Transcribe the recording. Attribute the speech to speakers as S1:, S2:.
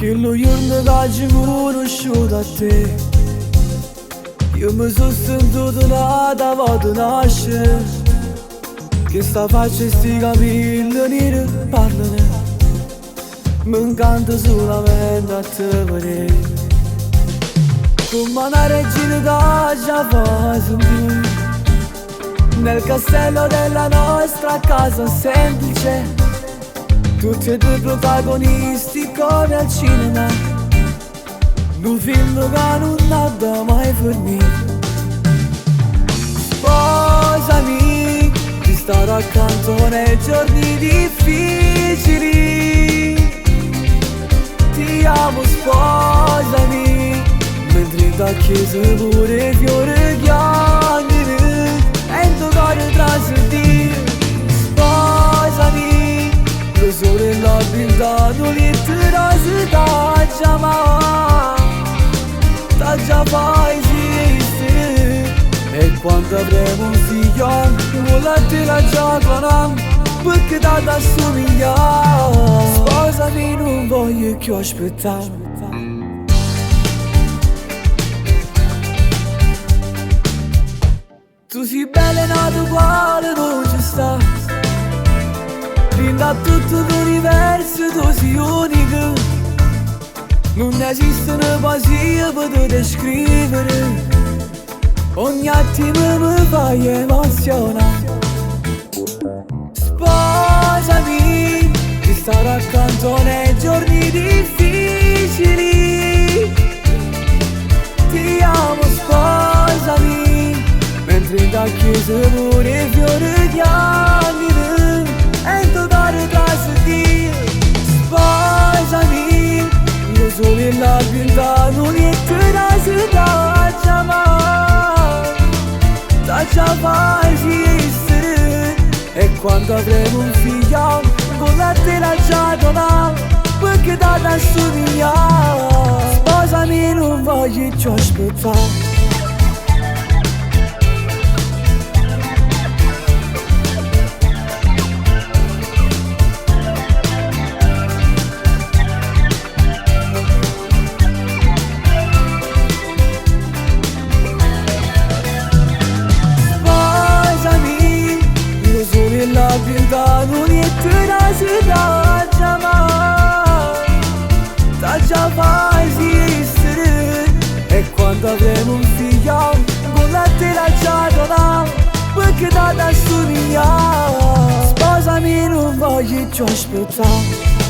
S1: Quello giorno che ci conosciuto da te, io mi sono sentito nata vado nascere. Che sta faccia e sti capelli neri parlano, mi incanta solamente a te vedere. Come una regina da già fa sentire nel castello della nostra casa semplice. Tutti e due protagonisti come al cinema, un film che non abbia mai finito. Sposami, ti starò accanto nei giorni difficili. Ti amo, sposami, mentre da chiesa pure fiore chiamano e in tuo cuore trasudire. Sposami, lo sole e la brindano letterose da chiamare, da già fai esistere. E quando avremo un figlio con la tela giocano, perché da assomigliare. Sposami, non voglio più aspettare. Tu sei bella e nata uguale, non ci sta. Da tutto l'universo tu sei unica. Non esiste una poesia per te descrivere. Ogni attimo mi fai emozionare. Sposami, ti starò accanto nei giorni difficili. Ti amo, sposami, mentre da chiesa pure fiore chiamano e in tuo cuore trasudire. Sposami, lo sole e la brindano letterose da chiamare, da già fai esistere. E quando avremo un figlio con la tela già donata, perché da assomigliare. Sposami, non voglio più aspettare. La brindano letterose da chiamare, da già fai esistere. E quando avremo un figlio con la tela già donata, perché da assomigliare. Sposami, non voglio più aspettare.